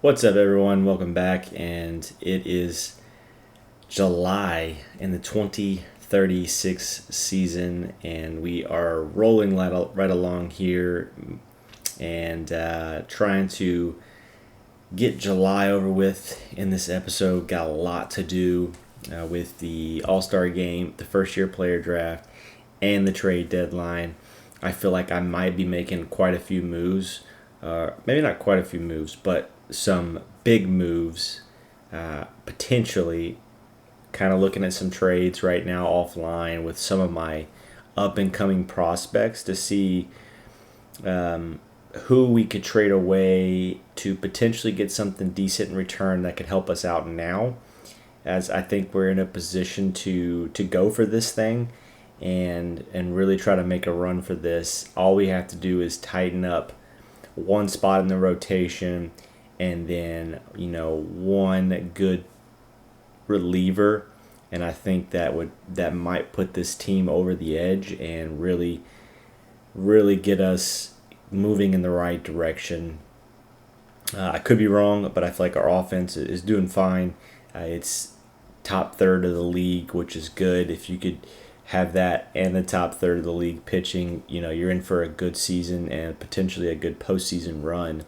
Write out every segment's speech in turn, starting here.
What's up, everyone? Welcome back, and it is July in the 2036 season, and we are rolling right along here and trying to get July over with in this episode. Got a lot to do with the All-Star game, the first-year player draft, and the trade deadline. I feel like I might be making quite a few moves. Maybe not quite a few moves, but some big moves, potentially. Kind of looking at some trades right now offline with some of my up and coming prospects to see who we could trade away to potentially get something decent in return that could help us out now, as I think we're in a position to go for this thing and really try to make a run for this. All we have to do is tighten up one spot in the rotation, and then one good reliever, and I think that might put this team over the edge and really get us moving in the right direction. I could be wrong, but I feel like our offense is doing fine. It's top third of the league, which is good. If you could have that and the top third of the league pitching, you're in for a good season and potentially a good postseason run.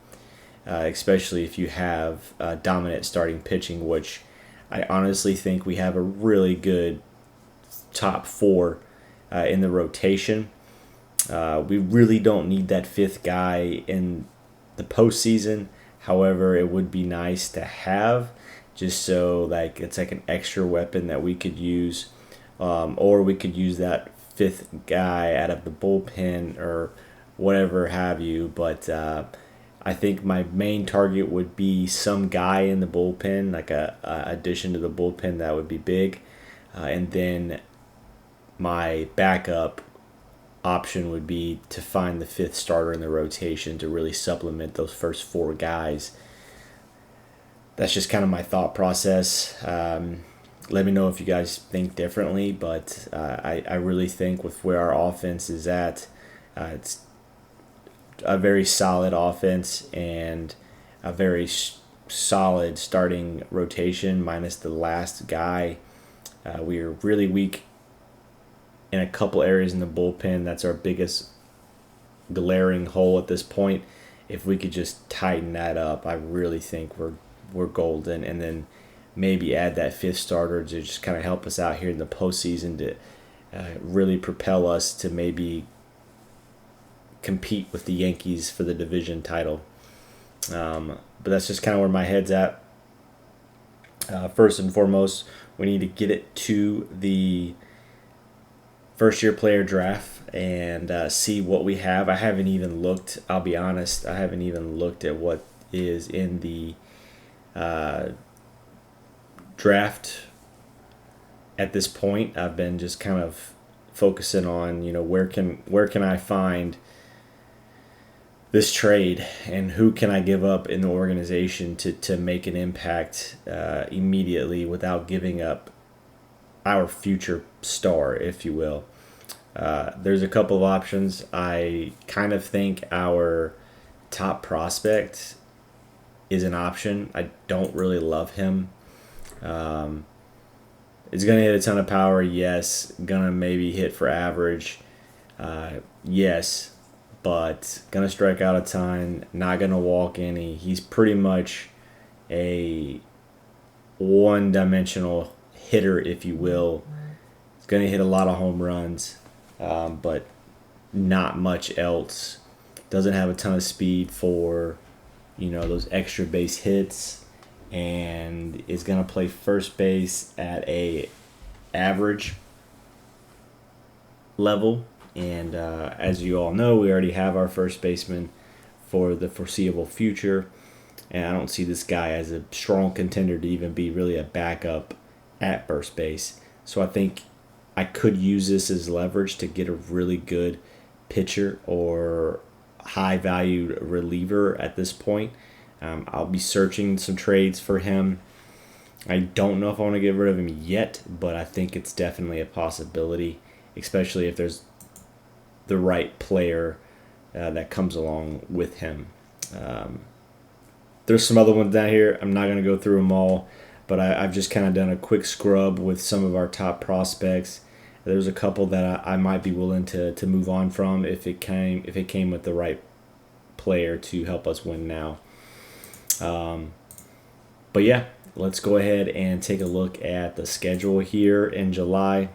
Especially if you have dominant starting pitching, which I honestly think we have a really good top four in the rotation. We really don't need that fifth guy in the postseason. However, it would be nice to have, just so it's like an extra weapon that we could use, or we could use that fifth guy out of the bullpen or whatever have you. But I think my main target would be some guy in the bullpen, like a addition to the bullpen that would be big, and then my backup option would be to find the fifth starter in the rotation to really supplement those first four guys. That's just kind of my thought process. Let me know if you guys think differently, but I really think with where our offense is at, it's a very solid offense and a very solid starting rotation minus the last guy. We are really weak in a couple areas in the bullpen. That's our biggest glaring hole at this point. If we could just tighten that up, I really think we're golden, and then maybe add that fifth starter to just kind of help us out here in the postseason to really propel us to maybe compete with the Yankees for the division title. But that's just kind of where my head's at. First and foremost, we need to get it to the first-year player draft and see what we have. I haven't even looked, I'll be honest, I haven't even looked at what is in the draft at this point. I've been just kind of focusing on, where can I find this trade and who can I give up in the organization to make an impact immediately without giving up our future star, if you will. There's a couple of options. I kind of think our top prospect is an option. I don't really love him. It's going to hit a ton of power, yes. Going to maybe hit for average, yes. But going to strike out a ton, not going to walk any. He's pretty much a one-dimensional hitter, if you will. He's going to hit a lot of home runs, but not much else. Doesn't have a ton of speed for, those extra base hits, and is going to play first base at a average level. And as you all know, we already have our first baseman for the foreseeable future. And I don't see this guy as a strong contender to even be really a backup at first base. So I think I could use this as leverage to get a really good pitcher or high-valued reliever at this point. I'll be searching some trades for him. I don't know if I want to get rid of him yet, but I think it's definitely a possibility, especially if there's the right player that comes along with him. There's some other ones down here. I'm not going to go through them all, but I've just kind of done a quick scrub with some of our top prospects. There's a couple that I might be willing to move on from if it came with the right player to help us win now. But yeah, let's go ahead and take a look at the schedule here in July.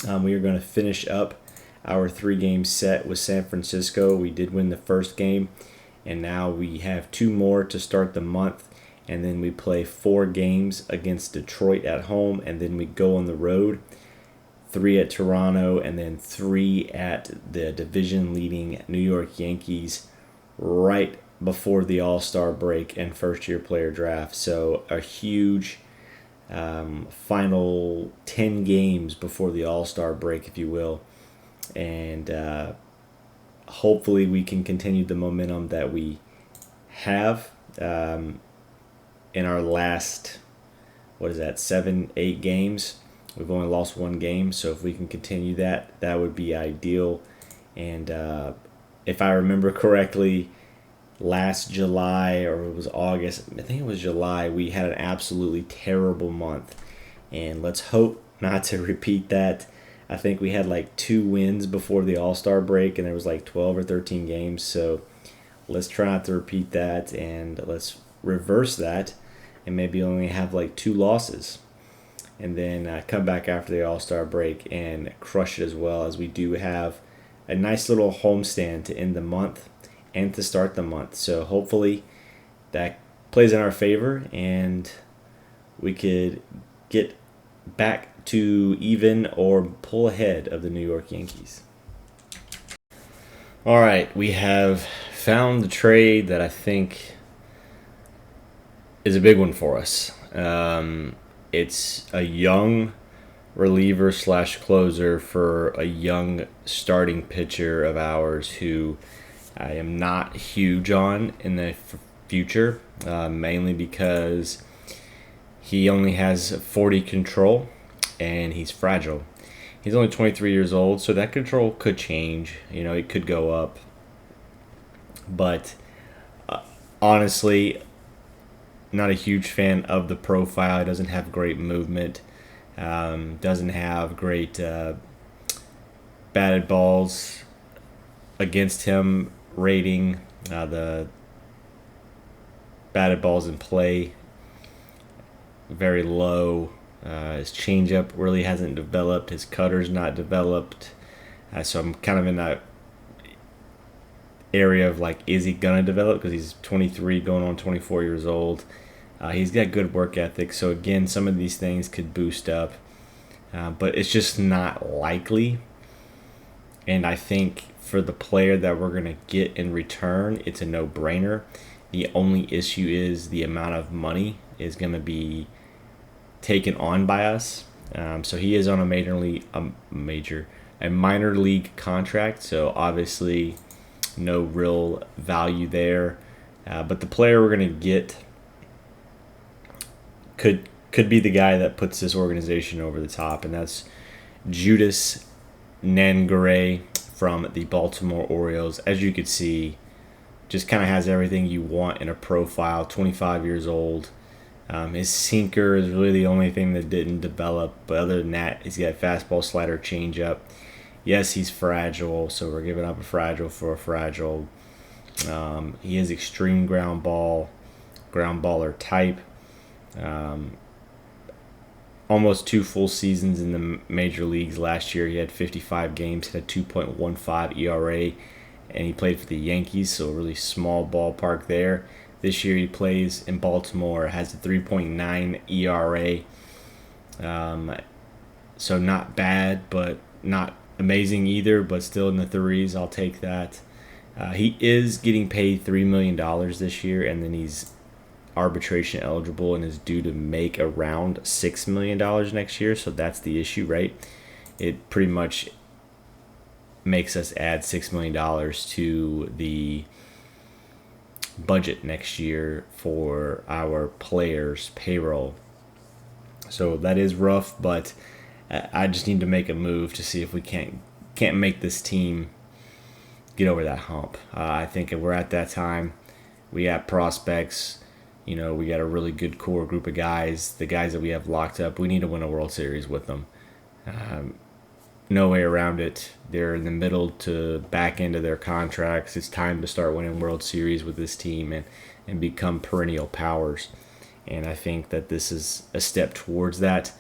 We are going to finish up our 3-game set with San Francisco. We did win the first game, and now we have 2 more to start the month, and then we play 4 games against Detroit at home, and then we go on the road, 3 at Toronto, and then 3 at the division-leading New York Yankees right before the All-Star break and first-year player draft. So a huge final 10 games before the All-Star break, if you will. And hopefully we can continue the momentum that we have in our last, 7-8 games. We've only lost 1 game, so if we can continue that, that would be ideal. And if I remember correctly, last July, or it was August, I think it was July, we had an absolutely terrible month. And let's hope not to repeat that. I think we had like 2 wins before the All-Star break, and there was like 12 or 13 games. So let's try not to repeat that, and let's reverse that and maybe only have like 2 losses. And then come back after the All-Star break and crush it as well, as we do have a nice little homestand to end the month and to start the month. So hopefully that plays in our favor and we could get back to even or pull ahead of the New York Yankees. All right, we have found the trade that I think is a big one for us. It's a young reliever / closer for a young starting pitcher of ours who I am not huge on in the future, mainly because he only has 40 control and he's fragile. He's only 23 years old, so that control could change. It could go up. But honestly, not a huge fan of the profile. He doesn't have great movement. Doesn't have great batted balls against him rating. The batted balls in play very low. His changeup really hasn't developed. His cutter's not developed. So I'm kind of in that area of like, is he gonna develop? Because he's 23, going on 24 years old. He's got good work ethic. So again, some of these things could boost up, but it's just not likely. And I think for the player that we're gonna get in return, it's a no-brainer. The only issue is the amount of money is gonna be taken on by us. So he is on a minor league contract. So obviously, no real value there. But the player we're gonna get could be the guy that puts this organization over the top, and that's Judas Nangare from the Baltimore Orioles. As you could see, just kind of has everything you want in a profile. 25 years old. His sinker is really the only thing that didn't develop, but other than that, he's got fastball, slider, changeup. Yes, he's fragile, so we're giving up a fragile for a fragile. He is extreme ground baller type. Almost 2 full seasons in the major leagues last year. He had 55 games, had a 2.15 ERA, and he played for the Yankees, so a really small ballpark there. This year he plays in Baltimore, has a 3.9 ERA. So not bad, but not amazing either, but still in the threes. I'll take that. He is getting paid $3 million this year, and then he's arbitration eligible and is due to make around $6 million next year. So that's the issue, right? It pretty much makes us add $6 million to the budget next year for our players' payroll. So that is rough, but I just need to make a move to see if we can't make this team get over that hump. I think we're at that time we have prospects. You know, we got a really good core group of guys. The guys that we have locked up, we need to win a World Series with them. No way around it. They're in the middle to back end of their contracts. It's time to start winning World Series with this team and become perennial powers. And I think that this is a step towards that.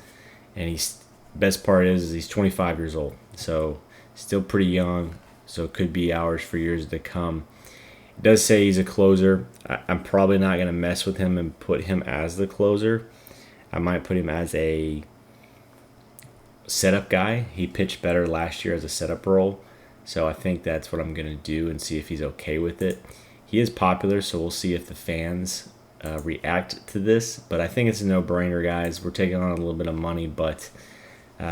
And he's best part is he's 25 years old, so still pretty young. So it could be ours for years to come. It does say he's a closer. I'm probably not going to mess with him and put him as the closer. I might put him as a setup guy. He pitched better last year as a setup role, so I think that's what I'm going to do and see if he's okay with it. He is popular, so we'll see if the fans react to this, but I think it's a no-brainer, guys. We're taking on a little bit of money, but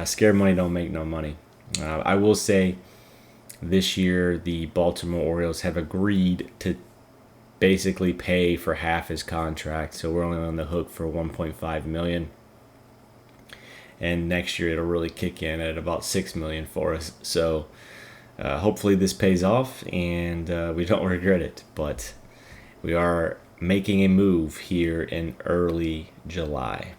scared money don't make no money. I will say this year the Baltimore Orioles have agreed to basically pay for half his contract, so we're only on the hook for $1.5 million. And next year it'll really kick in at about $6 million for us. So hopefully this pays off and we don't regret it. But we are making a move here in early July.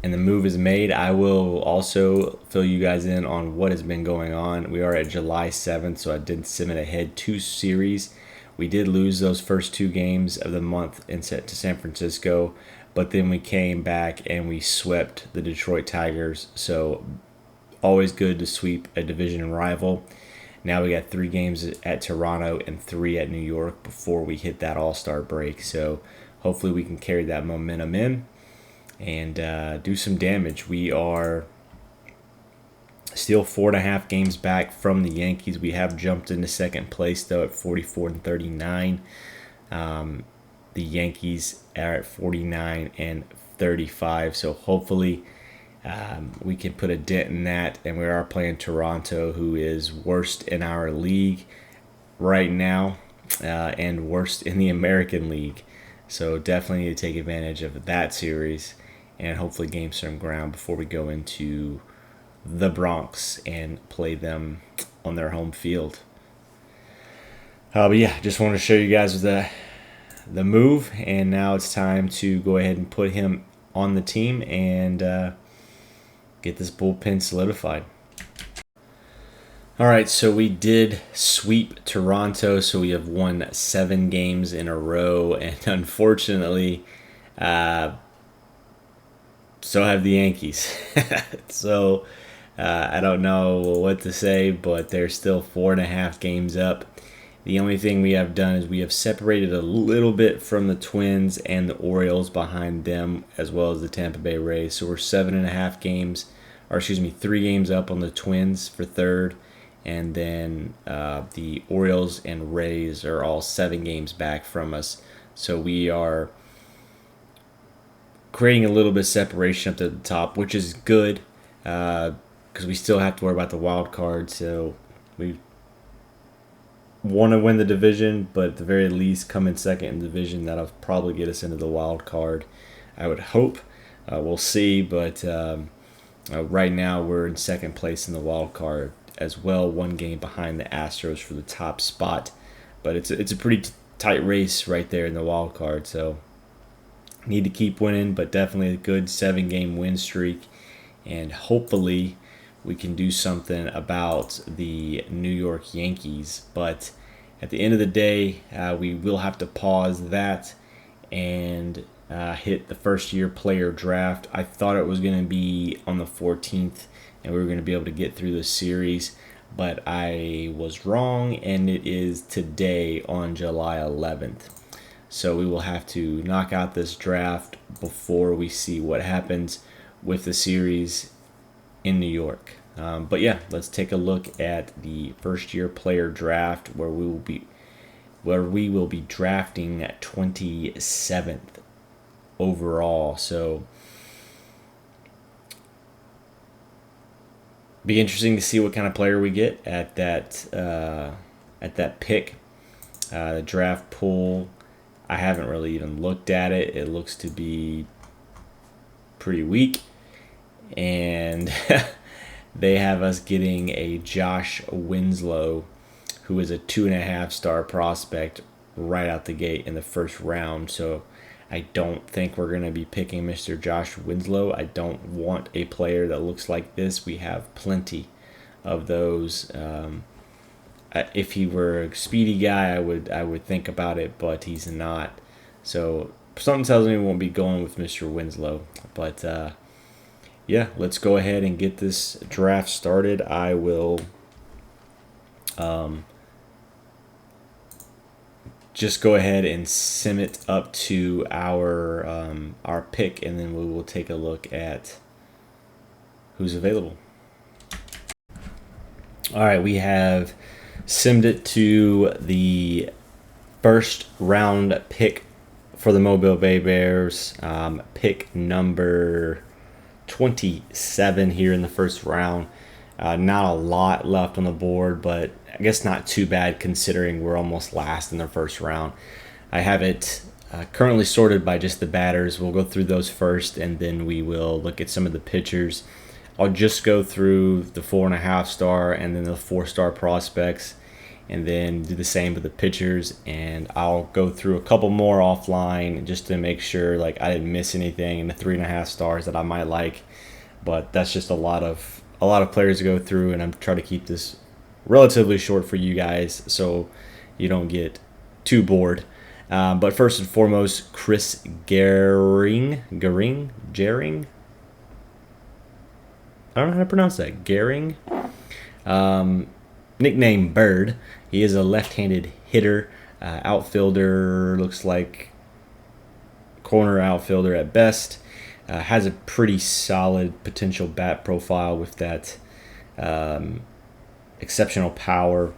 And the move is made. I will also fill you guys in on what has been going on. We are at July 7th, so I did submit ahead 2 series. We did lose those first 2 games of the month and set to San Francisco, but then we came back and we swept the Detroit Tigers. So always good to sweep a division rival. Now we got 3 games at Toronto and 3 at New York before we hit that All-Star break. So hopefully we can carry that momentum in and do some damage. We are still 4.5 games back from the Yankees. We have jumped into second place though at 44-39. The Yankees are at 49-35. So hopefully we can put a dent in that. And we are playing Toronto, who is worst in our league right now and worst in the American League. So definitely need to take advantage of that series and hopefully gain some ground before we go into the Bronx and play them on their home field. But yeah, just wanted to show you guys the move, and now it's time to go ahead and put him on the team and get this bullpen solidified. All right, so we did sweep Toronto, so we have won 7 games in a row, and unfortunately, so have the Yankees. So I don't know what to say, but they're still 4.5 games up. The only thing we have done is we have separated a little bit from the Twins and the Orioles behind them, as well as the Tampa Bay Rays. So we're 7.5 games, or excuse me, 3 games up on the Twins for third, and then the Orioles and Rays are all 7 games back from us. So we are creating a little bit of separation up to the top, which is good because we still have to worry about the wild card. So we want to win the division, but at the very least come in second in the division. That'll probably get us into the wild card, I would hope. We'll see, but right now we're in second place in the wild card as well, 1 game behind the Astros for the top spot. But it's a pretty tight race right there in the wild card, so need to keep winning, but definitely a good 7-game win streak, and hopefully we can do something about the New York Yankees. But at the end of the day, we will have to pause that and hit the first-year player draft. I thought it was going to be on the 14th, and we were going to be able to get through the series, but I was wrong, and it is today on July 11th. So we will have to knock out this draft before we see what happens with the series in New York. But yeah, let's take a look at the first-year player draft, where we will be drafting at 27th overall. So be interesting to see what kind of player we get at that pick. The draft pool, I haven't really even looked at it. It looks to be pretty weak, and they have us getting a Josh Winslow, who is a 2.5-star prospect right out the gate in the first round. So I don't think we're going to be picking Mr. Josh Winslow. I don't want a player that looks like this. We have plenty of those. If he were a speedy guy, I would think about it, but he's not. So something tells me we won't be going with Mr. Winslow. But yeah, let's go ahead and get this draft started. I will just go ahead and sim it up to our pick, and then we will take a look at who's available. All right, we have simmed it to the first round pick for the Mobile Bay Bears, pick number 27 here in the first round. Not a lot left on the board, but I guess not too bad considering we're almost last in the first round. I have it currently sorted by just the batters. We'll go through those first, and then we will look at some of the pitchers. I'll just go through the 4.5-star and then the 4-star prospects, and then do the same with the pitchers. And I'll go through a couple more offline just to make sure like I didn't miss anything in the 3.5 stars that I might like. But that's just a lot of players to go through, and I'm trying to keep this relatively short for you guys so you don't get too bored. But first and foremost, Chris Gehring. I don't know how to pronounce that. Gehring. Nickname Bird. He is a left-handed hitter, outfielder, looks like corner outfielder at best. Has a pretty solid potential bat profile with that exceptional power,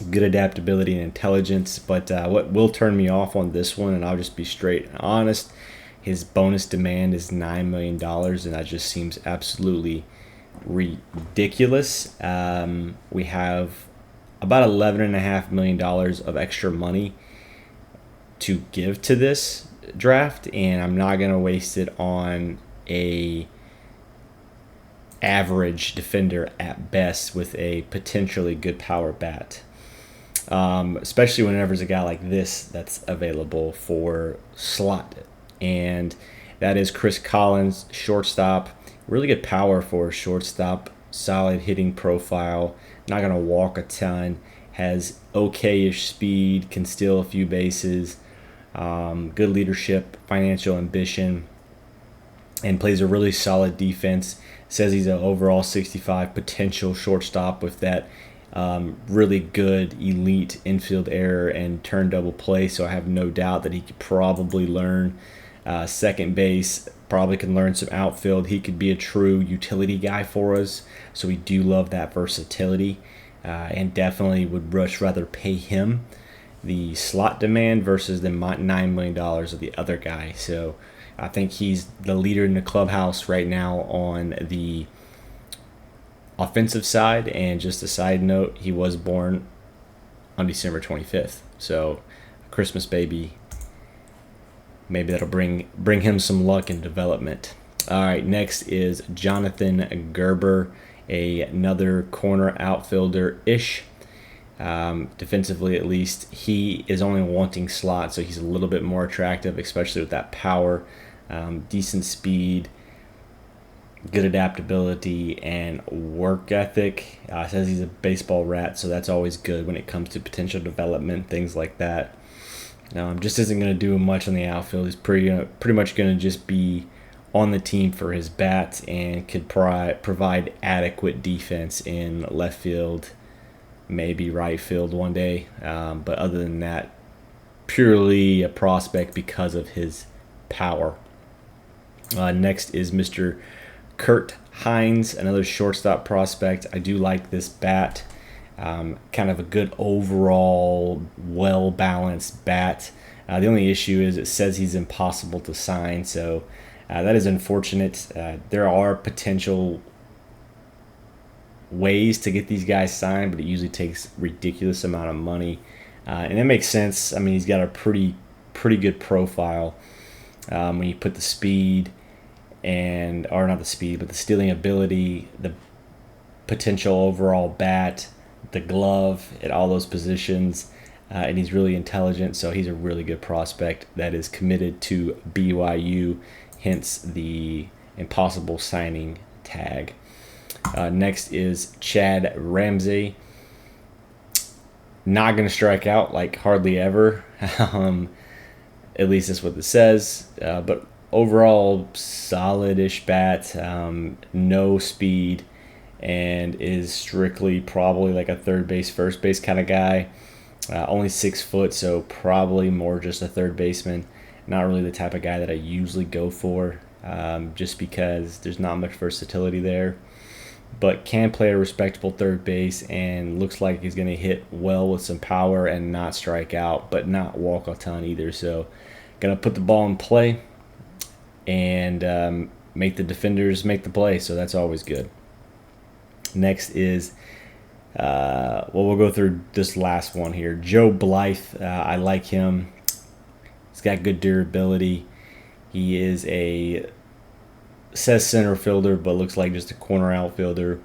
good adaptability and intelligence. But what will turn me off on this one, and I'll just be straight and honest, his bonus demand is $9 million, and that just seems absolutely ridiculous. We have about $11.5 million of extra money to give to this draft, and I'm not going to waste it on a average defender at best with a potentially good power bat. Especially whenever there's a guy like this that's available for slot. And that is Chris Collins, shortstop. Really good power for a shortstop. Solid hitting profile. Not going to walk a ton. Has okay-ish speed. Can steal a few bases. Good leadership. Financial ambition. And plays a really solid defense. Says he's an overall 65 potential shortstop with that really good elite infield error and turn double play. So I have no doubt that he could probably learn second base, probably can learn some outfield. He could be a true utility guy for us. So we do love that versatility, and definitely would much rather pay him the slot demand versus the $9 million of the other guy. So I think he's the leader in the clubhouse right now on the offensive side. And just a side note, he was born on December 25th. So Christmas baby. Maybe that'll bring him some luck and development. All right, next is Jonathan Gerber, another corner outfielder-ish. Defensively, at least, he is only wanting slot, so he's a little bit more attractive, especially with that power, decent speed, good adaptability, and work ethic. Says he's a baseball rat, so that's always good when it comes to potential development, things like that. Just isn't going to do much on the outfield. He's pretty much going to just be on the team for his bat and could provide adequate defense in left field, maybe right field one day. But other than that, purely a prospect because of his power. Next is Mr. Kurt Hines, another shortstop prospect. I do like this bat. Kind of a good overall, well-balanced bat. The only issue is it says he's impossible to sign, so that is unfortunate. There are potential ways to get these guys signed, but it usually takes ridiculous amount of money, and it makes sense. I mean, he's got a pretty good profile when you put the speed or not the speed, but the stealing ability, the potential overall bat, the glove at all those positions, and he's really intelligent, so he's a really good prospect that is committed to BYU, hence the impossible signing tag. Next is Chad Ramsey. Not going to strike out like hardly ever. At least that's what it says. But overall, solid-ish bat. No speed, and is strictly probably like a third base, first base kind of guy. Only 6 foot, so probably more just a third baseman. Not really the type of guy that I usually go for, just because there's not much versatility there. But can play a respectable third base and looks like he's going to hit well with some power and not strike out, but not walk a ton either. So, going to put the ball in play and make the defenders make the play. So that's always good. Next is, we'll go through this last one here. Joe Blythe. I like him. He's got good durability. He is says center fielder, but looks like just a corner outfielder.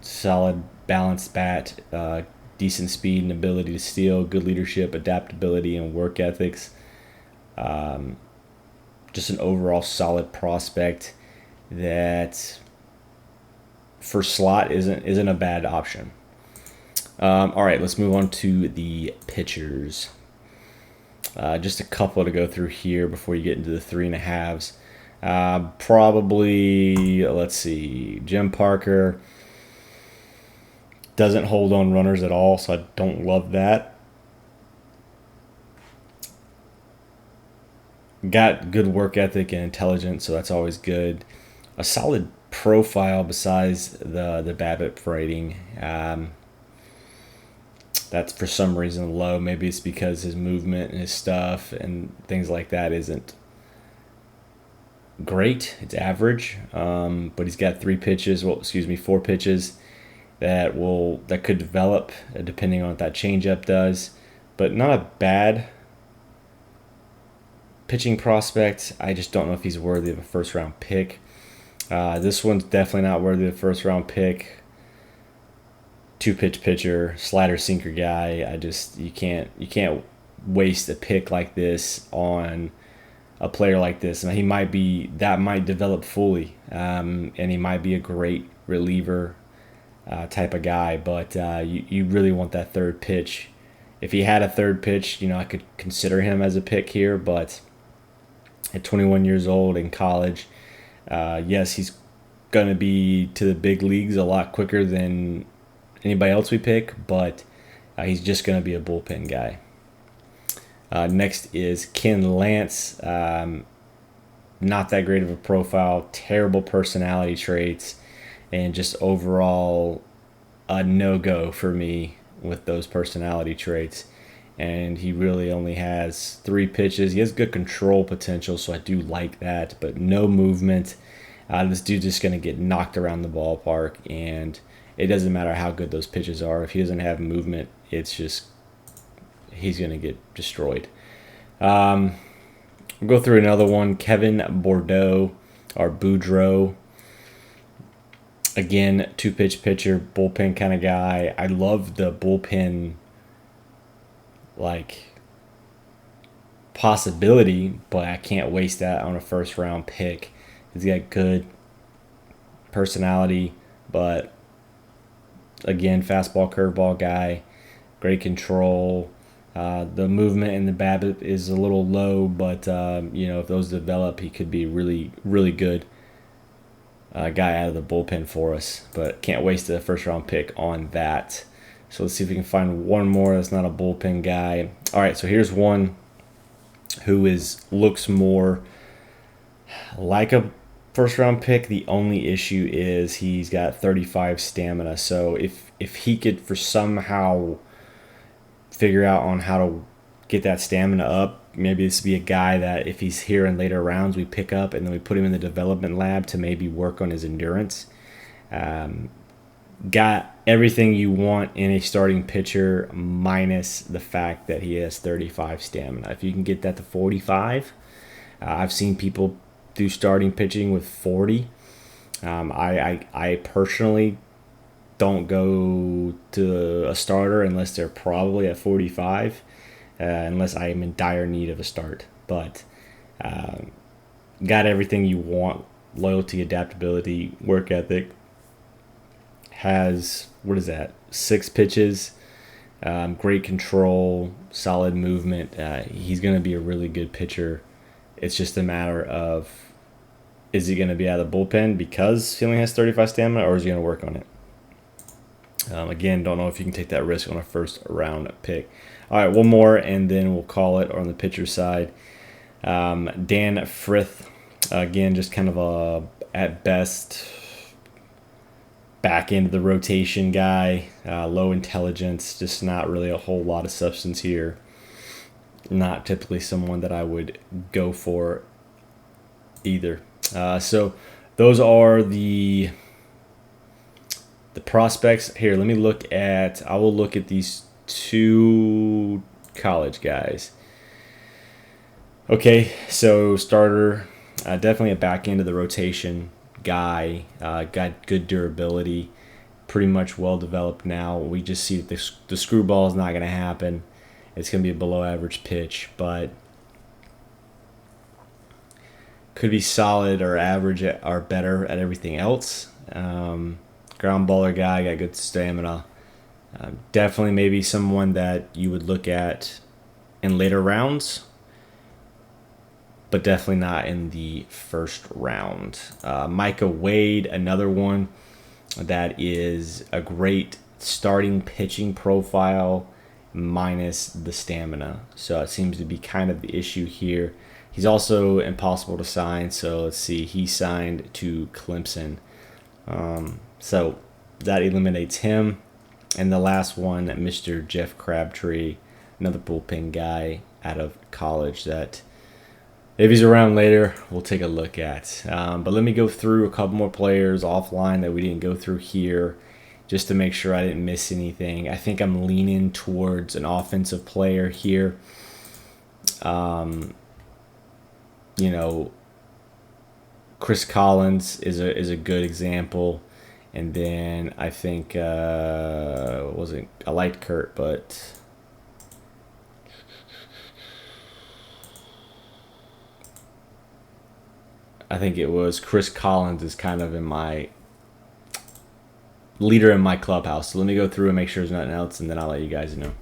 Solid, balanced bat, decent speed and ability to steal, good leadership, adaptability, and work ethics. Just an overall solid prospect that for slot isn't a bad option. All right, let's move on to the pitchers. Just a couple to go through here before you get into the 3.5s. Probably, let's see, Jim Parker doesn't hold on runners at all, so I don't love that. Got good work ethic and intelligence, so that's always good. A solid profile besides the BABIP rating. That's for some reason low. Maybe it's because his movement and his stuff and things like that isn't great. It's average, but he's got 4 pitches that could develop depending on what that changeup does. But not a bad pitching prospect. I just don't know if he's worthy of a first round pick. This one's definitely not worthy of a first round pick. 2-pitch pitcher, slider sinker guy. You can't waste a pick like this on a player like this. And that might develop fully, and he might be a great reliever type of guy. But you really want that third pitch. If he had a third pitch, I could consider him as a pick here. But at 21 years old in college, yes, he's going to be to the big leagues a lot quicker than anybody else we pick, but he's just going to be a bullpen guy. Next is Ken Lance. Not that great of a profile, terrible personality traits, and just overall a no-go for me with those personality traits. And he really only has 3 pitches. He has good control potential, so I do like that, but no movement. This dude's just going to get knocked around the ballpark, and it doesn't matter how good those pitches are. If he doesn't have movement, he's going to get destroyed. We'll go through another one. Kevin Bordeaux, or Boudreaux. Again, 2-pitch pitcher, bullpen kind of guy. I love the bullpen possibility, but I can't waste that on a first round pick. He's got good personality, but again, fastball, curveball guy, great control. The movement in the BABIP is a little low, but if those develop, he could be really, really good guy out of the bullpen for us. But can't waste a first round pick on that. So let's see if we can find one more that's not a bullpen guy. All right, so here's one who looks more like a first round pick. The only issue is he's got 35 stamina. So if he could for somehow figure out on how to get that stamina up, maybe this would be a guy that if he's here in later rounds we pick up and then we put him in the development lab to maybe work on his endurance. Got everything you want in a starting pitcher minus the fact that he has 35 stamina. If you can get that to 45, I've seen people do starting pitching with 40. I personally don't go to a starter unless they're probably at 45, unless I am in dire need of a start. But got everything you want: loyalty, adaptability, work ethic. Has, what is that, 6 pitches, great control, solid movement. He's going to be a really good pitcher. It's just a matter of, is he going to be out of the bullpen because he only has 35 stamina, or is he going to work on it? Again, don't know if you can take that risk on a first round pick. All right, one more, and then we'll call it on the pitcher side. Dan Frith, again, just kind of a, at best, back end of the rotation guy, low intelligence, just not really a whole lot of substance here. Not typically someone that I would go for either. So those are the prospects. Here, let me look at, I will look at these 2 college guys. Okay, so starter, definitely a back end of the rotation guy, got good durability, pretty much well developed now. We just see that the screwball is not going to happen. It's going to be a below average pitch, but could be solid or average or better at everything else. Ground baller guy, got good stamina. Definitely maybe someone that you would look at in later rounds, but definitely not in the first round. Micah Wade, another one that is a great starting pitching profile minus the stamina. So it seems to be kind of the issue here. He's also impossible to sign. So let's see, he signed to Clemson. So that eliminates him. And the last one, Mr. Jeff Crabtree, another bullpen guy out of college that, if he's around later, we'll take a look at. But let me go through a couple more players offline that we didn't go through here, just to make sure I didn't miss anything. I think I'm leaning towards an offensive player here. Chris Collins is a good example. And then I think, I liked Kurt, but I think it was Chris Collins is kind of in my leader in my clubhouse. So let me go through and make sure there's nothing else, and then I'll let you guys know.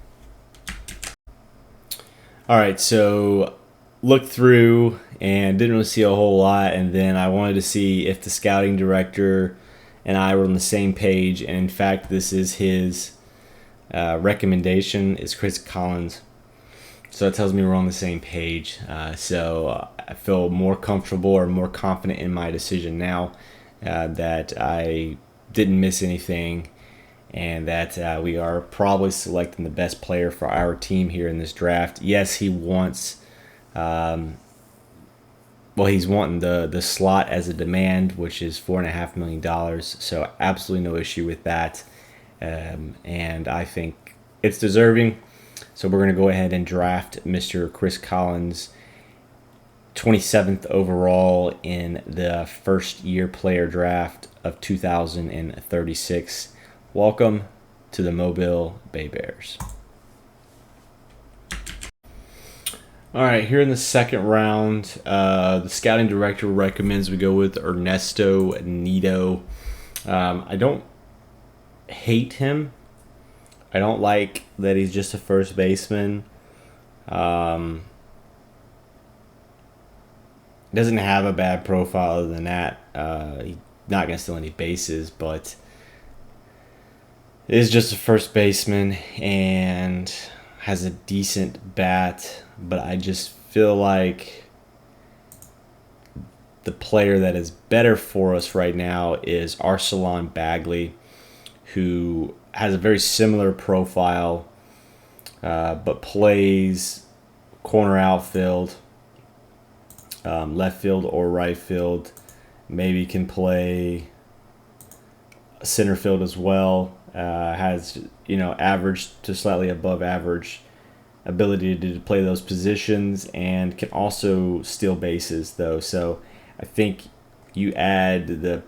All right, so looked through and didn't really see a whole lot, and then I wanted to see if the scouting director and I were on the same page. And in fact, this is his recommendation is Chris Collins. So that tells me we're on the same page. So I feel more comfortable or more confident in my decision now that I didn't miss anything, and that we are probably selecting the best player for our team here in this draft. Yes, he wants, he's wanting the slot as a demand, which is $4.5 million. So absolutely no issue with that. And I think it's deserving. So we're going to go ahead and draft Mr. Chris Collins, 27th overall in the first year player draft of 2036. Welcome to the Mobile Bay Bears. All right, here in the second round, the scouting director recommends we go with Ernesto Nido. I don't hate him. I don't like that he's just a first baseman. Doesn't have a bad profile other than that. He's not going to steal any bases, but is just a first baseman and has a decent bat. But I just feel like the player that is better for us right now is Arsalan Bagley, who has a very similar profile, but plays corner outfield, left field or right field. Maybe can play center field as well. Has average to slightly above average ability to play those positions, and can also steal bases though. So I think you add the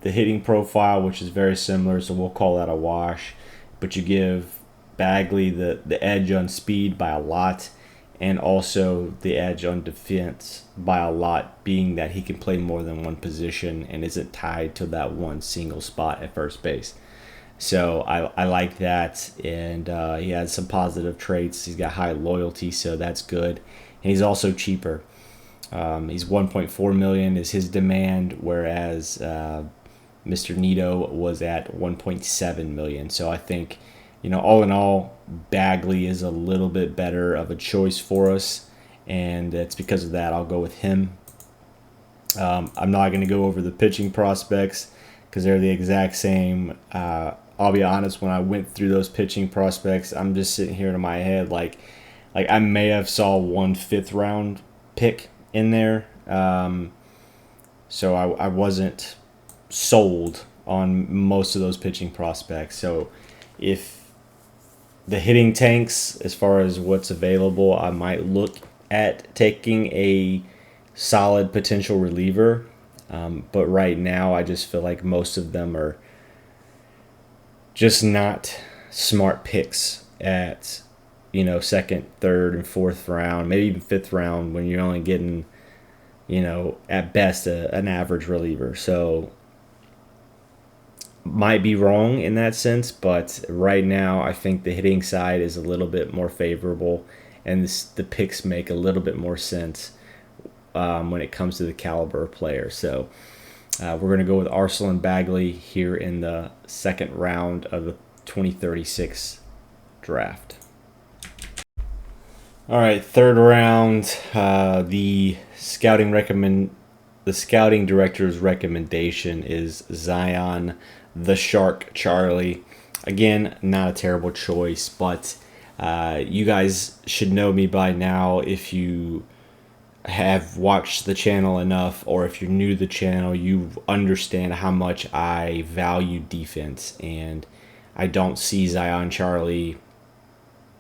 the hitting profile, which is very similar, so we'll call that a wash. But you give Bagley the edge on speed by a lot, and also the edge on defense by a lot, being that he can play more than one position and isn't tied to that one single spot at first base. So I like that, and he has some positive traits. He's got high loyalty, so that's good. And he's also cheaper. He's 1.4 million is his demand, whereas Mr. Nito was at 1.7 million. So I think, all in all, Bagley is a little bit better of a choice for us, and it's because of that I'll go with him. I'm not going to go over the pitching prospects because they're the exact same. I'll be honest, when I went through those pitching prospects, I'm just sitting here in my head like I may have saw 1 5th round pick in there. So I wasn't sold on most of those pitching prospects. So if the hitting tanks, as far as what's available, I might look at taking a solid potential reliever. But right now, I just feel like most of them are just not smart picks at, 2nd, 3rd, and 4th round, maybe even 5th round when you're only getting, at best an average reliever. So might be wrong in that sense, but right now I think the hitting side is a little bit more favorable, and the picks make a little bit more sense when it comes to the caliber of player. So we're going to go with Arsalan Bagley here in the 2nd round of the 2036 draft. All right, 3rd round, the scouting director's recommendation is Zion the Shark Charlie. Again, not a terrible choice, but you guys should know me by now if you have watched the channel enough, or if you're new to the channel, you understand how much I value defense, and I don't see Zion Charlie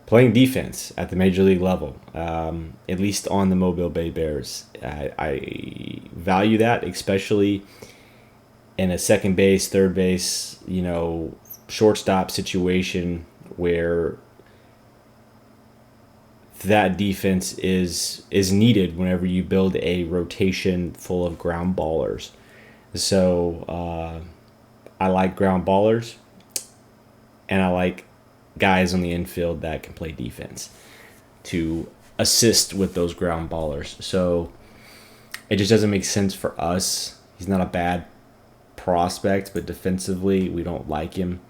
playing defense at the major league level, at least on the Mobile Bay Bears. I value that, especially in a second base, third base, shortstop situation where that defense is needed whenever you build a rotation full of ground ballers. So I like ground ballers, and I like guys on the infield that can play defense to assist with those ground ballers. So it just doesn't make sense for us. He's not a bad prospect, but defensively we don't like him.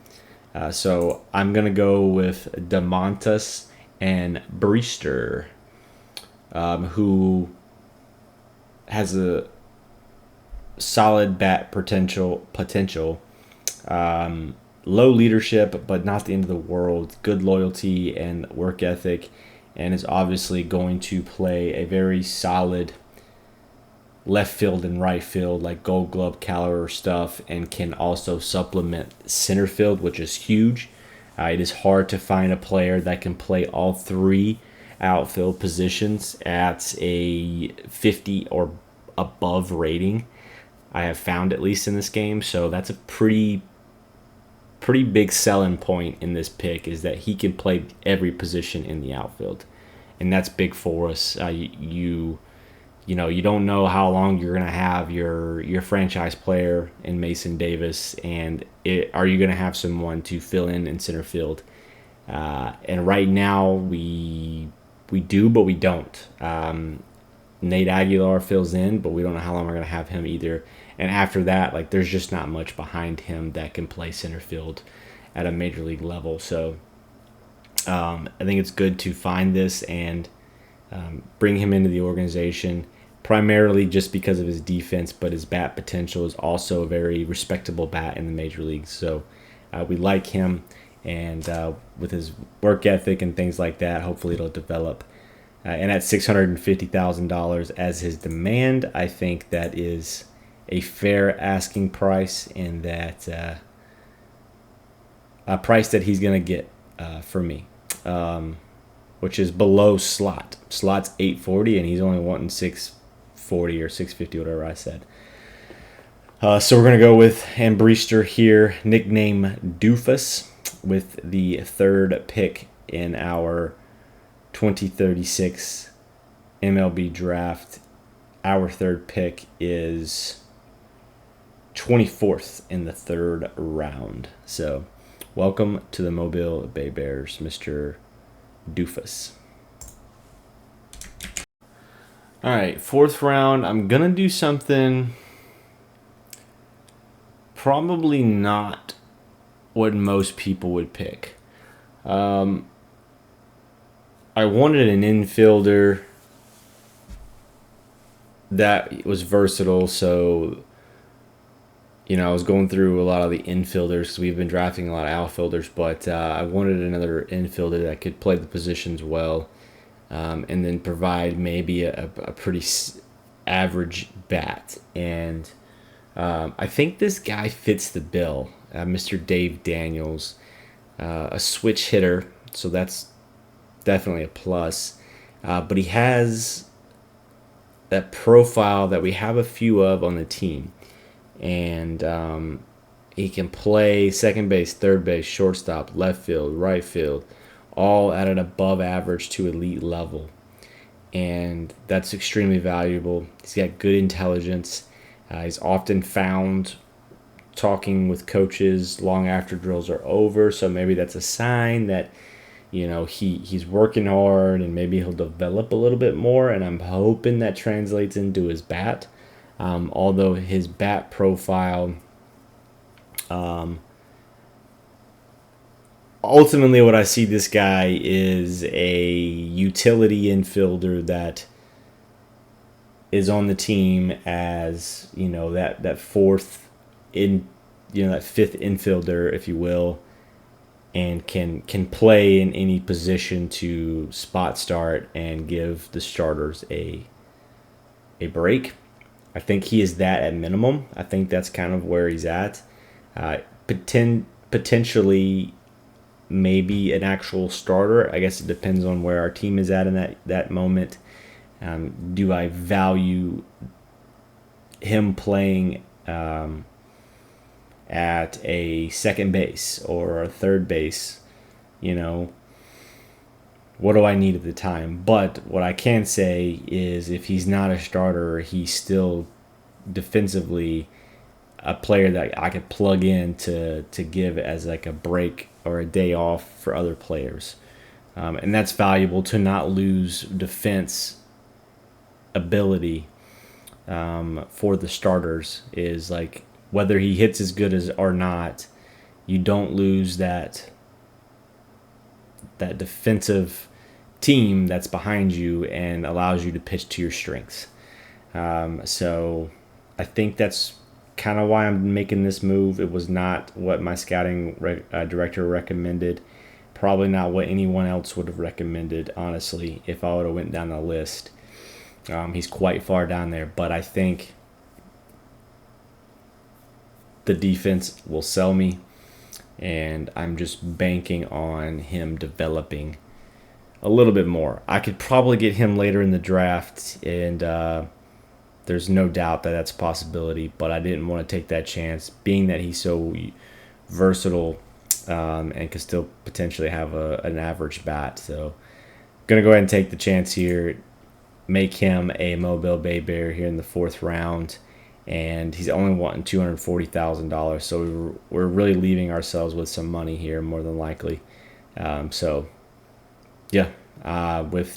So I'm going to go with DeMontis and Brewster, who has a solid bat potential. Low leadership, but not the end of the world. Good loyalty and work ethic, and is obviously going to play a very solid left field and right field, like Gold Glove caliber stuff, and can also supplement center field, which is huge. It is hard to find a player that can play all 3 outfield positions at a 50 or above rating. I have found, at least in this game, so that's a pretty big selling point in this pick, is that he can play every position in the outfield, and that's big for us. You don't know how long you're gonna have your franchise player in Mason Davis, and are you gonna have someone to fill in center field? And right now we do, but we don't. Nate Aguilar fills in, but we don't know how long we're gonna have him either. And after that, there's just not much behind him that can play center field at a major league level. So I think it's good to find this and bring him into the organization, primarily just because of his defense, but his bat potential is also a very respectable bat in the major leagues. So we like him, and with his work ethic and things like that, hopefully it'll develop. And at $650,000 as his demand, I think that is a fair asking price, and that a price that he's going to get for me, which is below slot. Slot's $840, and he's only wanting $640 or $650, whatever I said. So we're going to go with Ambrister here, nickname Doofus, with the third pick in our 2036 MLB draft. Our third pick is 24th in the third round. So welcome to the Mobile Bay Bears, Mr. Doofus. All right, fourth round. I'm going to do something probably not what most people would pick. I wanted an infielder that was versatile, so I was going through a lot of the infielders because we've been drafting a lot of outfielders, but I wanted another infielder that could play the positions well, and then provide maybe a pretty average bat. And I think this guy fits the bill, Mr. Dave Daniels, a switch hitter, so that's definitely a plus. But he has that profile that we have a few of on the team. And he can play second base, third base, shortstop, left field, right field, all at an above average to elite level. And that's extremely valuable. He's got good intelligence. He's often found talking with coaches long after drills are over, so maybe that's a sign that he's working hard and maybe he'll develop a little bit more, and I'm hoping that translates into his bat. Although his bat profile, ultimately what I see this guy is a utility infielder that is on the team as, that fourth that fifth infielder, if you will, and can play in any position to spot start and give the starters a break. I think he is that at minimum. I think that's kind of where he's at. Potentially, maybe an actual starter. I guess it depends on where our team is at in that moment. Do I value him playing at a second base or a third base? What do I need at the time? But what I can say is if he's not a starter, he's still defensively a player that I could plug in to give as like a break or a day off for other players. And that's valuable to not lose defense ability for the starters, is like whether he hits as good as or not, you don't lose that defensive team that's behind you and allows you to pitch to your strengths. So I think that's kind of why I'm making this move. It was not what my scouting director recommended. Probably not what anyone else would have recommended, honestly, if I would have went down the list. He's quite far down there, but I think the defense will sell me, and I'm just banking on him developing a little bit more. I could probably get him later in the draft, and there's no doubt that that's a possibility, but I didn't want to take that chance, being that he's so versatile and could still potentially have an average bat. So I'm going to go ahead and take the chance here, make him a Mobile Bay Bear here in the fourth round, and he's only wanting $240,000, so we're really leaving ourselves with some money here, more than likely. With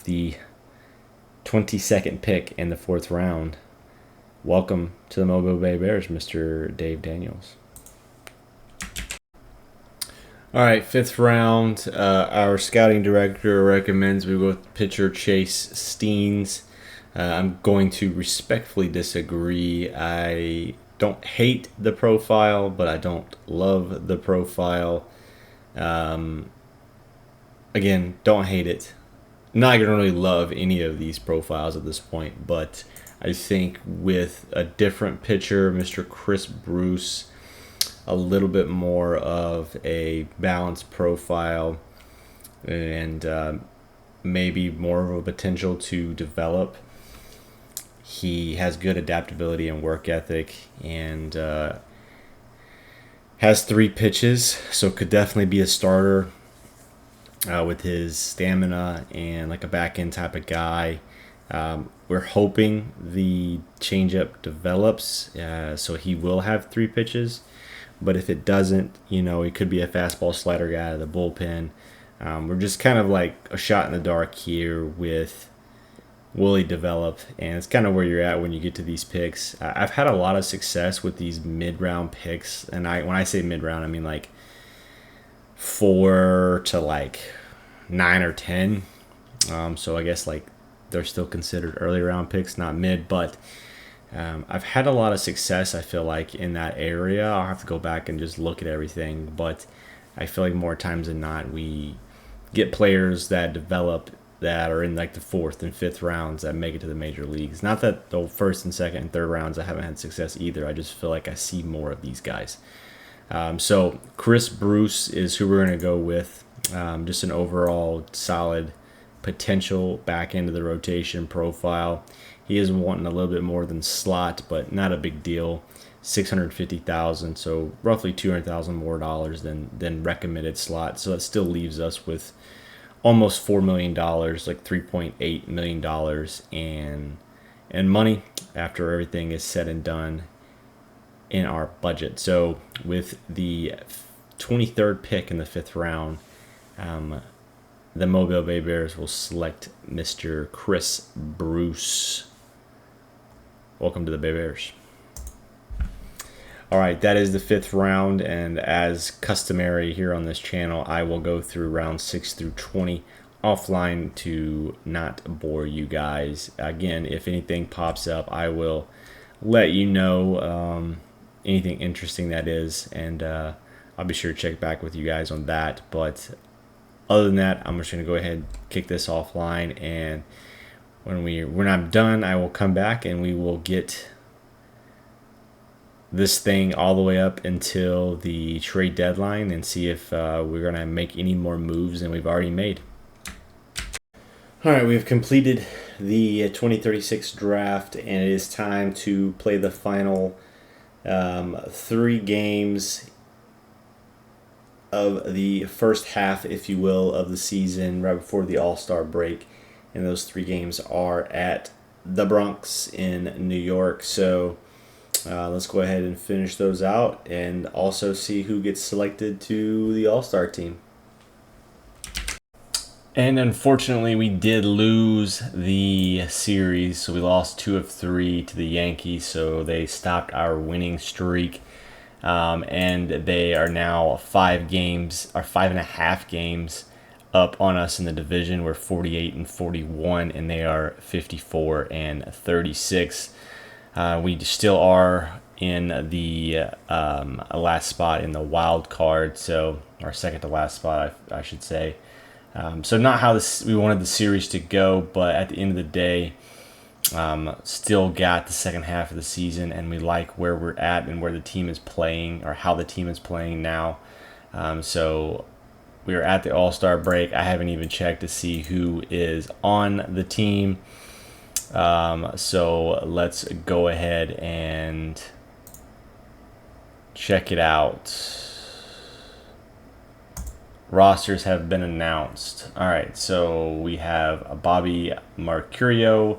the 22nd pick in the fourth round, welcome to the Mobile Bay Bears, Mr. Dave Daniels. All right, fifth round. Our scouting director recommends we go with pitcher Chase Steens. I'm going to respectfully disagree. I don't hate the profile, but I don't love the profile. Again, don't hate it. Not going to really love any of these profiles at this point, but I think with a different pitcher, Mr. Chris Bruce, a little bit more of a balanced profile, and maybe more of a potential to develop. He has good adaptability and work ethic, and has 3 pitches, so could definitely be a starter with his stamina and like a back end type of guy. We're hoping the changeup develops, so he will have 3 pitches. But if it doesn't, he could be a fastball slider guy out of the bullpen. We're just kind of like a shot in the dark here with will he develop, and it's kind of where you're at when you get to these picks. I've had a lot of success with these mid-round picks, and when I say mid-round, I mean like 4 to like 9 or 10. So I guess like they're still considered early round picks, not mid, but I've had a lot of success, I feel like, in that area. I'll have to go back and just look at everything, but I feel like more times than not, we get players that develop that are in like the 4th and 5th rounds that make it to the major leagues. Not that the 1st and 2nd and 3rd rounds I haven't had success either. I just feel like I see more of these guys. So Chris Bruce is who we're going to go with. Just an overall solid potential back end of the rotation profile. He is wanting a little bit more than slot, but not a big deal. $650,000, so roughly $200,000 more dollars than recommended slot. So that still leaves us with almost $4 million, like $3.8 million and money after everything is said and done in our budget. So with the 23rd pick in the 5th round, the Mobile Bay Bears will select Mr. Chris Bruce. Welcome to the Bay Bears. All right, that is the 5th round, and as customary here on this channel, I will go through rounds 6 through 20 offline to not bore you guys. Again, if anything pops up, I will let you know anything interesting that is, and I'll be sure to check back with you guys on that. But other than that, I'm just going to go ahead and kick this offline, and when I'm done, I will come back and we will get this thing all the way up until the trade deadline and see if we're going to make any more moves than we've already made. All right, we've completed the 2036 draft, and it is time to play the final 3 games of the first half, if you will, of the season right before the All-Star break. And those 3 games are at the Bronx in New York. So let's go ahead and finish those out and also see who gets selected to the All-Star team. And unfortunately, we did lose the series, so we lost 2 of 3 to the Yankees, so they stopped our winning streak. And they are now 5.5 games up on us in the division. We're 48-41, and they are 54-36. We still are in the last spot in the wild card, so our second to last spot, I should say. So not how we wanted the series to go, but at the end of the day, still got the second half of the season, and we like where we're at and where the team is playing, or how the team is playing now. So we are at the All-Star break. I haven't even checked to see who is on the team. So let's go ahead and check it out. Rosters have been announced. All right, so we have Bobby Mercurio,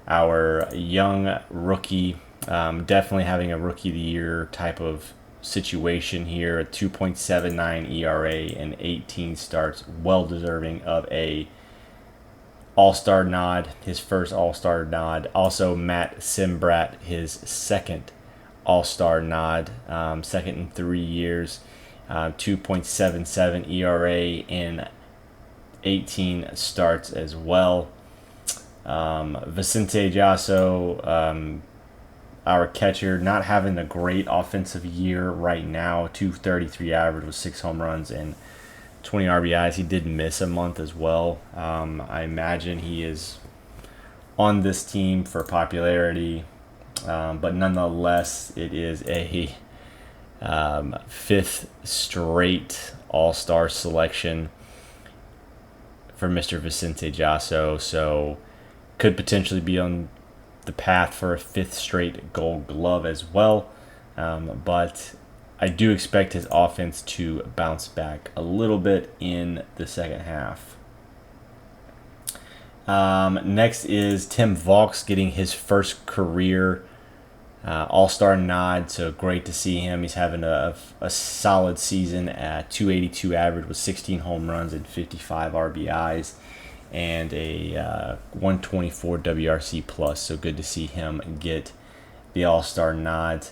our young rookie, definitely having a rookie of the year type of situation here. A 2.79 ERA and 18 starts, well deserving of a All-Star nod, his first All-Star nod. Also, Matt Simbrat, his second All-Star nod, second in 3 years. 2.77 ERA in 18 starts as well. Vicente Jasso, our catcher, not having a great offensive year right now. 233 average with 6 home runs and 20 RBIs. He did miss a month as well. I imagine he is on this team for popularity, but nonetheless, it is a 5th straight All-Star selection for Mr. Vicente Jasso, so could potentially be on the path for a 5th straight Gold Glove as well. But I do expect his offense to bounce back a little bit in the second half. Next is Tim Vaux getting his first career All-Star nod, so great to see him. He's having a solid season at 282 average with 16 home runs and 55 RBIs and a 124 WRC plus, so good to see him get the All-Star nod.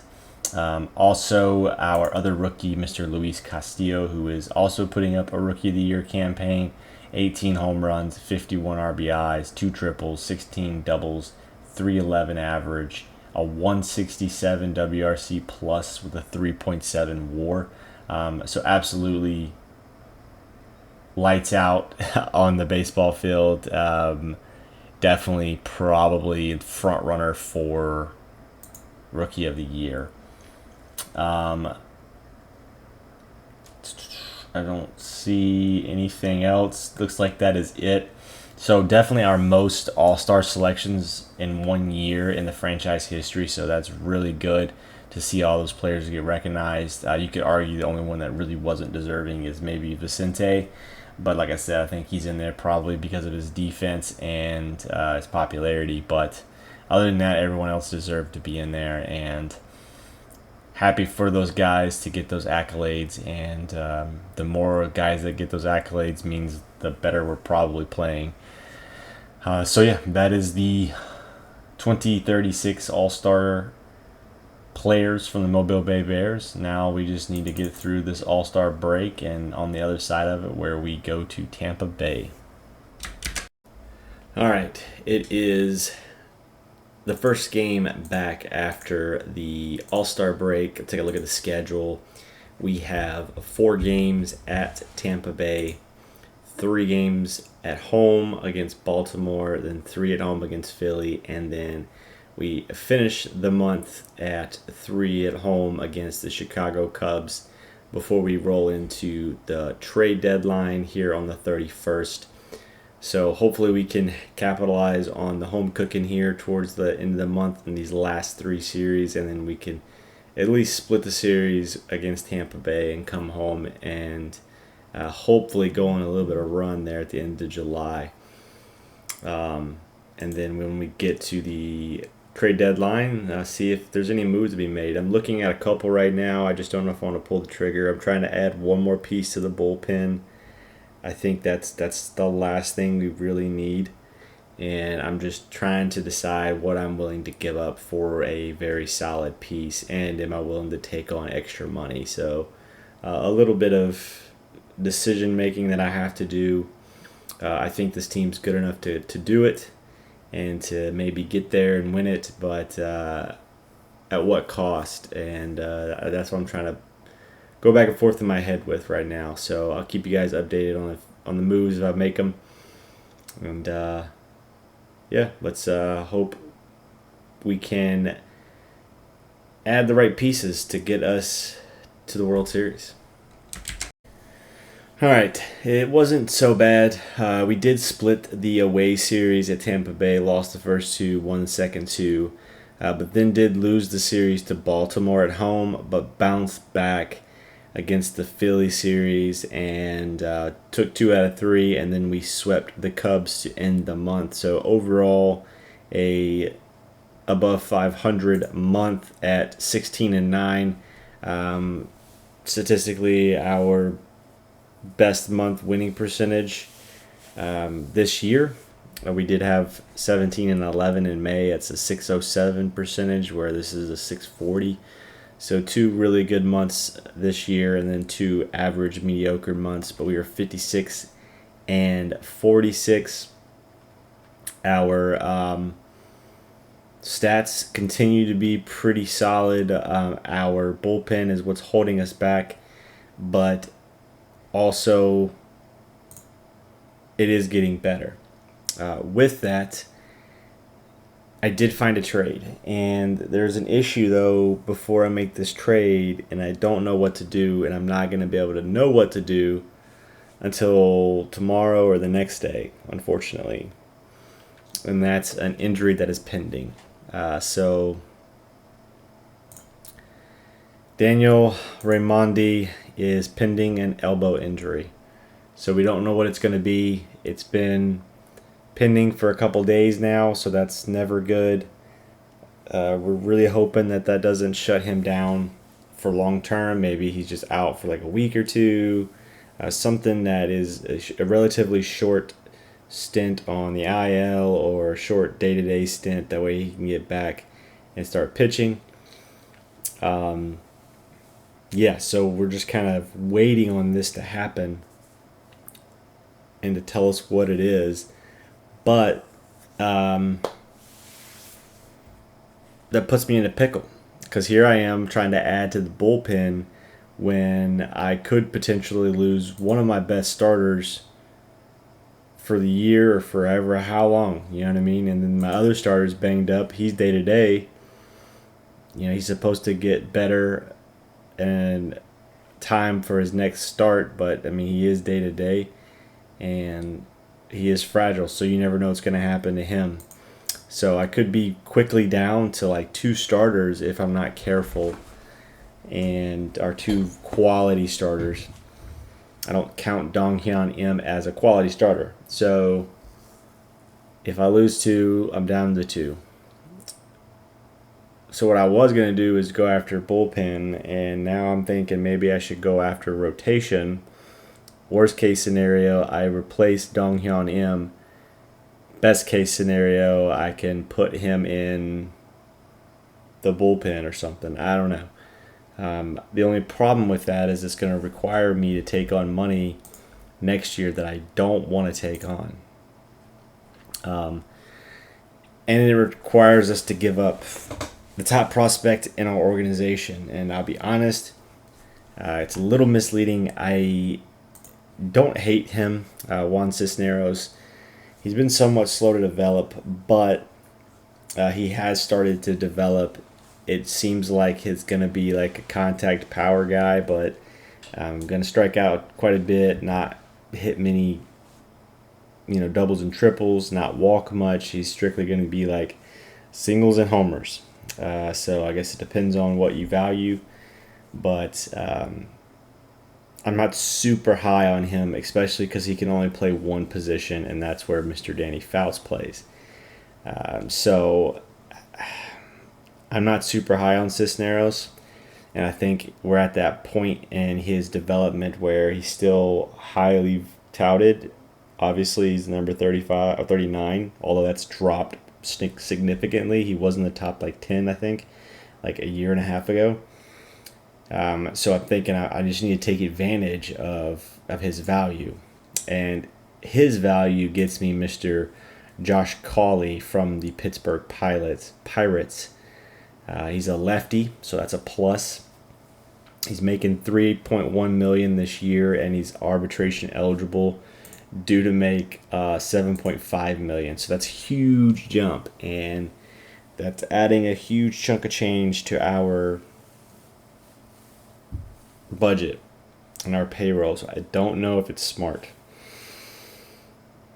Also, our other rookie, Mr. Luis Castillo, who is also putting up a Rookie of the Year campaign, 18 home runs, 51 RBIs, 2 triples, 16 doubles, 311 average, a 167 WRC plus with a 3.7 WAR. So absolutely lights out on the baseball field. Definitely probably front runner for Rookie of the Year. I don't see anything else. Looks like that is it. So definitely our most all-star selections in 1 year in the franchise history. So that's really good to see all those players get recognized. You could argue the only one that really wasn't deserving is maybe Vicente. But like I said, I think he's in there probably because of his defense and his popularity. But other than that, everyone else deserved to be in there. And happy for those guys to get those accolades, and the more guys that get those accolades means the better we're probably playing. So yeah, that is the 2036 All-Star players from the Mobile Bay Bears. Now we just need to get through this All-Star break, and on the other side of it, where we go to Tampa Bay. All right, it is the first game back after the All-Star break. Let's take a look at the schedule. We have 4 games at Tampa Bay, 3 games at home against Baltimore, then 3 at home against Philly, and then we finish the month at 3 at home against the Chicago Cubs before we roll into the trade deadline here on the 31st. So hopefully we can capitalize on the home cooking here towards the end of the month in these last 3 series, and then we can at least split the series against Tampa Bay and come home and hopefully go on a little bit of run there at the end of July. And then when we get to the trade deadline, see if there's any moves to be made. I'm looking at a couple right now. I just don't know if I want to pull the trigger. I'm trying to add one more piece to the bullpen. I think that's the last thing we really need, and I'm just trying to decide what I'm willing to give up for a very solid piece, and am I willing to take on extra money. So a little bit of decision making that I have to do. I think this team's good enough to do it and to maybe get there and win it, but at what cost? And that's what I'm trying to go back and forth in my head with right now. So I'll keep you guys updated on the moves if I make them. And yeah, let's hope we can add the right pieces to get us to the World Series. All right, it wasn't so bad. We did split the away series at Tampa Bay, lost the first 2, won the second 2, but then did lose the series to Baltimore at home, but bounced back against the Philly series and took 2 out of 3, and then we swept the Cubs to end the month. So overall, a above 500 month at 16-9. Statistically, our best month winning percentage this year. We did have 17-11 in May. It's a 607 percentage, where this is a 640. So 2 really good months this year, and then 2 average mediocre months. But we were 56 and 46. Our stats continue to be pretty solid. Our bullpen is what's holding us back, but also it is getting better. With that, I did find a trade, and there's an issue though before I make this trade, and I don't know what to do, and I'm not going to be able to know what to do until tomorrow or the next day, unfortunately. And that's an injury that is pending. So Daniel Raimondi is pending an elbow injury. So we don't know what it's going to be. It's been pending for a couple days now, so that's never good. We're really hoping that that doesn't shut him down for long term. Maybe he's just out for like a week or two. Something that is a relatively short stint on the IL or a short day-to-day stint. That way he can get back and start pitching. Yeah, so we're just kind of waiting on this to happen and to tell us what it is. But that puts me in a pickle because here I am trying to add to the bullpen when I could potentially lose one of my best starters for the year or forever, how long, you know what I mean? And then my other starter's banged up. He's day to day. You know, he's supposed to get better and time for his next start, but I mean, he is day to day and he is fragile, so you never know what's going to happen to him. So I could be quickly down to like 2 starters if I'm not careful, and our 2 quality starters. I don't count Dong Hyun Im as a quality starter. So if I lose 2, I'm down to 2. So what I was going to do is go after bullpen, and now I'm thinking maybe I should go after rotation. Worst case scenario, I replace Dong Hyun Im. Best case scenario, I can put him in the bullpen or something. I don't know. The only problem with that is it's going to require me to take on money next year that I don't want to take on. And it requires us to give up the top prospect in our organization. And I'll be honest, it's a little misleading. I don't hate him, Juan Cisneros. He's been somewhat slow to develop, but he has started to develop. It seems like he's going to be like a contact power guy, but going to strike out quite a bit, not hit many, doubles and triples, not walk much. He's strictly going to be like singles and homers. So I guess it depends on what you value, but I'm not super high on him, especially because he can only play one position, and that's where Mr. Danny Fouts plays. So I'm not super high on Cisneros, and I think we're at that point in his development where he's still highly touted. Obviously, he's number 35 or 39, although that's dropped significantly. He was in the top 10, I think, like a year and a half ago. So I'm thinking I just need to take advantage of his value. And his value gets me Mr. Josh Cawley from the Pittsburgh Pirates. He's a lefty, so that's a plus. He's making $3.1 million this year, and he's arbitration eligible due to make $7.5 million. So that's a huge jump, and that's adding a huge chunk of change to our budget and our payroll. So I don't know if it's smart,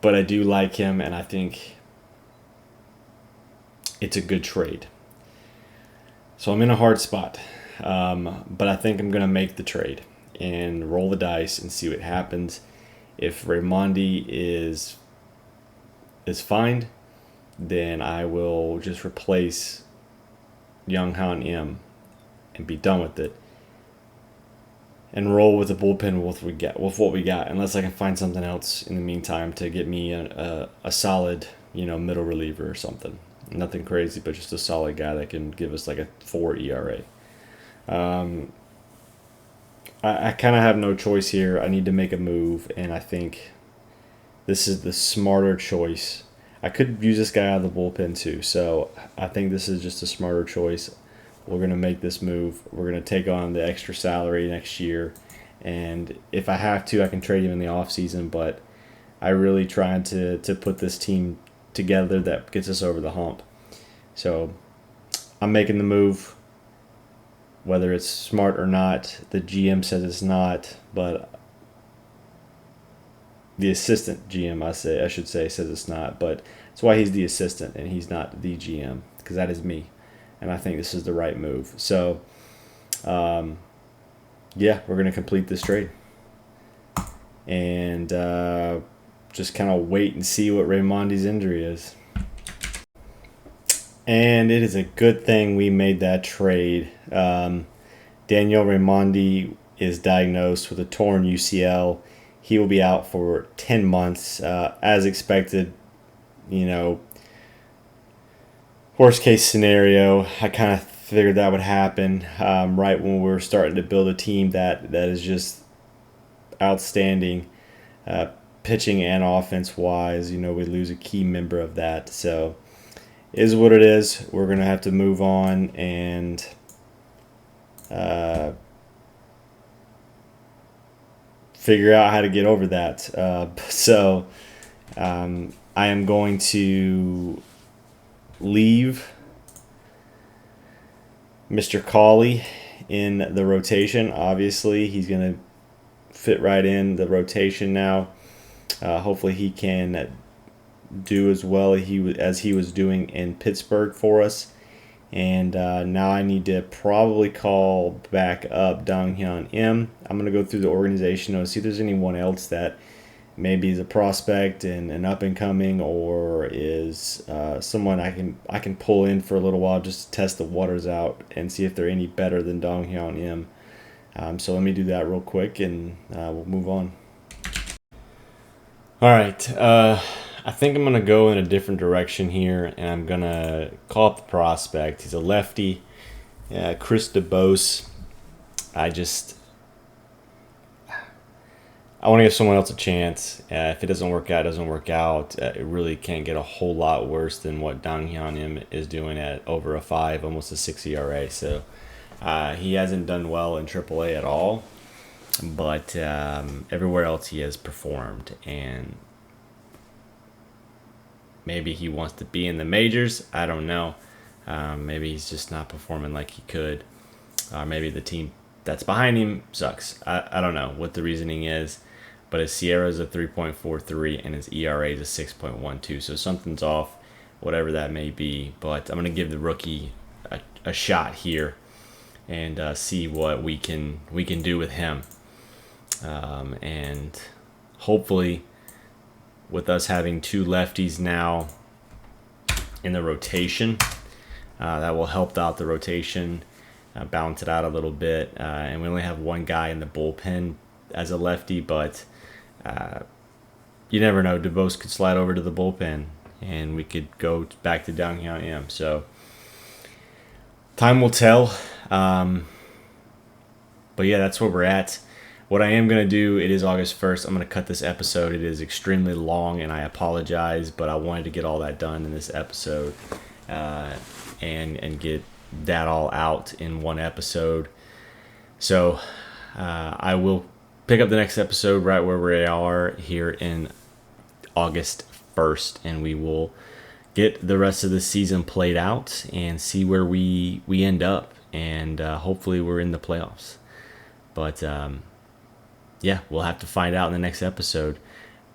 but I do like him, and I think it's a good trade. So I'm in a hard spot, but I think I'm going to make the trade and roll the dice and see what happens. If Raimondi is fine, then I will just replace Young Han Im and be done with it, and roll with the bullpen with what we got, unless I can find something else in the meantime to get me a solid middle reliever or something. Nothing crazy, but just a solid guy that can give us like a 4 ERA. I kind of have no choice here. I need to make a move, and I think this is the smarter choice. I could use this guy out of the bullpen too, so I think this is just a smarter choice. We're going to make this move. We're going to take on the extra salary next year, and if I have to, I can trade him in the offseason, but I really tried to put this team together that gets us over the hump. So I'm making the move. Whether it's smart or not, the GM says it's not, but the assistant GM, I should say, says it's not, but that's why he's the assistant and he's not the GM, because that is me, and I think this is the right move. So, yeah, we're going to complete this trade. And just kind of wait and see what Raimondi's injury is. And it is a good thing we made that trade. Daniel Raimondi is diagnosed with a torn UCL. He will be out for 10 months. As expected, worst case scenario, I kind of figured that would happen right when we were starting to build a team that is just outstanding, pitching and offense wise. We lose a key member of that. So, is what it is. We're going to have to move on and figure out how to get over that. So, I am going to leave Mr. Cawley in the rotation. Obviously, he's going to fit right in the rotation now. Hopefully, he can do as well as he was doing in Pittsburgh for us. And now I need to probably call back up Dong Hyun Im. I'm going to go through the organization and see if there's anyone else that maybe is a prospect and an up and coming, or is someone I can pull in for a little while just to test the waters out and see if they're any better than Dong Hyun Im. So let me do that real quick, and we'll move on. All right. I think I'm going to go in a different direction here, and I'm going to call up the prospect. He's a lefty, Chris DeBose. I want to give someone else a chance. If it doesn't work out, it doesn't work out. It really can't get a whole lot worse than what Dong Hyun Im is doing at over a 5, almost a 6 ERA. So he hasn't done well in AAA at all, but everywhere else he has performed. And maybe he wants to be in the majors. I don't know. Maybe he's just not performing like he could. Maybe the team that's behind him sucks. I don't know what the reasoning is. But his Sierra is a 3.43 and his ERA is a 6.12. So something's off, whatever that may be. But I'm going to give the rookie a shot here and see what we can do with him. And hopefully, with us having 2 lefties now in the rotation, that will help out the rotation, balance it out a little bit. And we only have 1 guy in the bullpen as a lefty, but you never know. DeBose could slide over to the bullpen, and we could go back to Dong Hyun Im. So time will tell. But yeah, that's where we're at. What I am going to do, it is August 1st. I'm going to cut this episode. It is extremely long, and I apologize, but I wanted to get all that done in this episode and get that all out in one episode. So I will pick up the next episode right where we are here in August 1st, and we will get the rest of the season played out and see where we end up, and hopefully we're in the playoffs. But yeah, we'll have to find out in the next episode.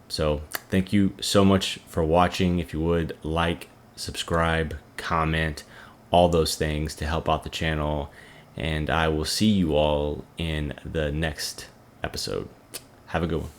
So thank you so much for watching. If you would like, subscribe, comment, all those things to help out the channel, and I will see you all in the next episode. Have a good one.